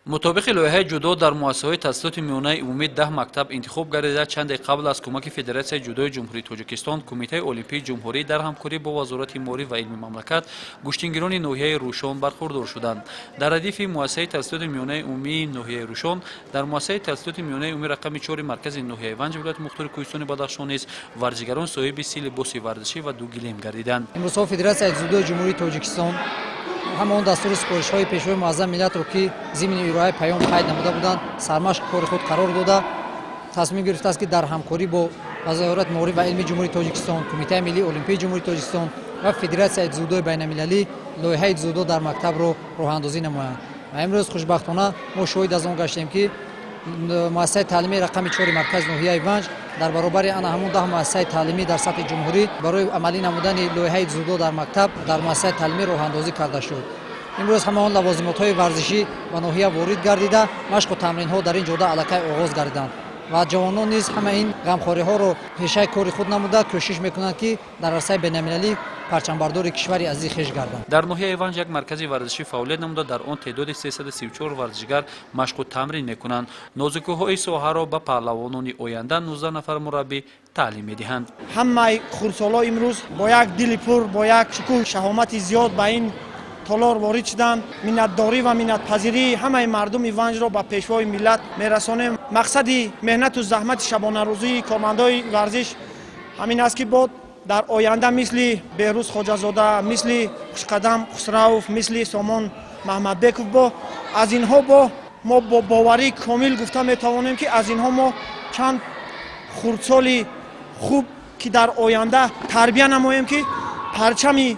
مطابق لایحه جودو در مؤسسه‌های تحصیلات میانه عمومی 10 مکتب انتخاب گردیده. چند قبل از کمک فدراسیون جودو جمهوری تاجیکستان، کمیته المپیک جمهوری در همکاری با وزارت مالی و علم مملکت گوشتنگران ناحیه روشن برخوردار شدند. در ردیف مؤسسه تحصیلات میانه عمومی ناحیه روشن، در مؤسسه تحصیلات میانه عمومی رقم 4 مرکز ناحیه ونج ولایت مختار کوهستان بدخشان نیز ورزشگران صاحب سی لباس ورزشی و دو گلیم گردیدند. امروز فدراسیون جودو جمهوری تاجیکستان همون دستور سپارش‌های پیشوای معظم ملت رو که ضمن ارائه پیام قید نموده بودند سرمشق کار خود قرار داده تصمیم گرفته است که در همکاری با وزارت مالی و علم جمهوری تاجیکستان، کمیته ملی المپیک جمهوری تاجیکستان و فدراسیون جودو بین‌المللی لایحه جودو در مکتب رو راه‌اندازی نمایند. و امروز خوشبختانه ما شاهد از آن گشتیم که مؤسسه تعلیمی رقم 4 مرکز ناحیه ونج در برابر آن همون 10 مؤسسه تعلیمی در سطح جمهوری برای عملی نمودن لایحه جودو در مکتب در مؤسسه تعلیمی راه‌اندازی کرده شد. امروز همه لوازمات‌های ورزشی و ناحیه وارد گردیده مشق و تمرین‌ها در این جاده الکی آغاز گردیدند و جوانان نیز همه این غمخوری‌ها رو پیشه کاری خود نموده کوشش می‌کنند که در عرصه بین‌المللی پرچمبردار کشوری عزیز خویش گردند. در ناحیه ونج یک مرکز ورزشی فعالیت نموده در آن تعداد 334 ورزشگر مشق و تمرین می‌کنند. نازکی‌های ساحه را به پهلوانان آینده 19 نفر مربی تعلیم می‌دهند. همه خردسال‌ها امروز با یک دل پر با یک شکوه شهامت زیاد به این تالار وارد شدند. منتداری و منتپذیری همه مردم ونج را به پیشوای ملت میرسانیم. مقصد مهنت و زحمت شبانه روزی کارمندای ورزش همین است که بود در آینده مثل بهروز خواجه‌زاده، مثل خوشقدم خسروف، مثل سامان محمدبکov با از اینها ما با باوری کامل گفته میتوانیم که از اینها ما چند خردسال خوب که در آینده تربیت نماییم که پرچم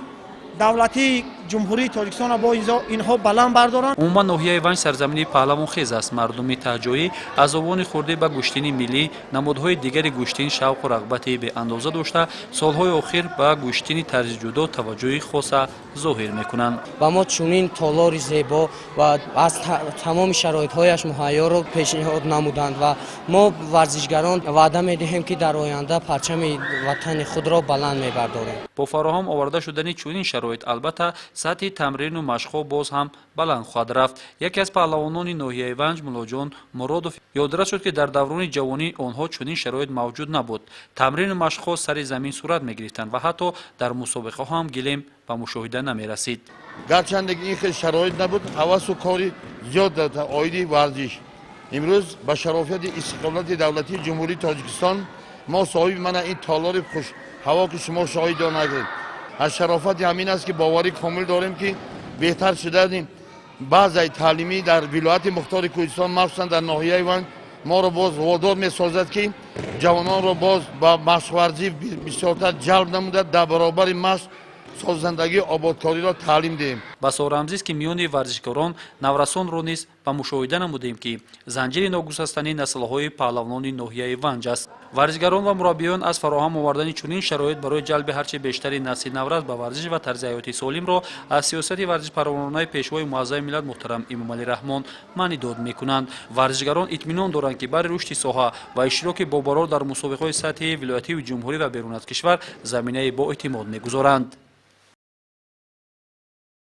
دولتی جمهوری تاجیکستان با اینها بلند بردارند. عموما ناحیه ونج سرزمینی پهلوان خیز است. مردم تهجویی از آوان خورده به گوشتنی ملی نمادهای دیگر گوشتن شوق و رغبتی به اندازه داشته سالهای اخیر به گوشتن طرز جودو توجه خاص ظاهر میکنند. و ما چنین تالار زیبا و از تمام شرایط‌هایش مهیا را پیشنهاد نمودند و ما ورزشگران وعده می‌دهیم که در آینده پرچم وطن خود را بلند می‌برداریم. با فراهم آورده شدن چنین شرایط البته سطح تمرین و مشق‌ها باز هم بلند خواهد رفت. یکی از پهلوانان ناحیه ونج ملاجان مرادوف یادداشت شد که در دوران جوانی آنها چنین شرایط موجود نبود. تمرین و مشق‌ها سر زمین صورت می‌گرفتند و حتی در مسابقه هم گلیم و مشاهده نمی‌رسید. گرچند این خیلی شرایط نبود، هوس و کاری زیاد در عایدی ورزش. امروز با شرافت استقلالیت دولتی جمهوری تاجیکستان ما صاحب من این تالار خوش هوا که شما شاهد آنید. از شرافت همین است که باوری کامل داریم که بهتر شدیم. بعضی تعلیمی در ولایت مختار کوهستان مخصوصا در ناحیه ونج ما را باز وادار می‌سازد که جوانان را باز با مشق ورزی بسیارتر جلب نموده در برابر مشق سازندگی آبادکاری را تعلیم دهیم. بس آرامزی است که میان ورزشکاران نورسان را نیز به مشاهده نمودیم که زنجیر ناگسستنی نسل‌های پهلوانان ناحیه ونج است. ورزشگران و مربیان از فراهم آوردن چنین شرایط برای جلب هرچه بیشتر نسل نورس به ورزش و طرز حیات سالم را از سیاست ورزش پروانانه پیشوای معظم ملت محترم امامعلی رحمان معنی داد می‌کنند. ورزشگران اطمینان دارند که برای رشد ساحه و اشتراک با برابر در مسابقه‌های سطحی ولایتی و جمهوری و بیرون از کشور زمینه با اعتماد می‌گذارند.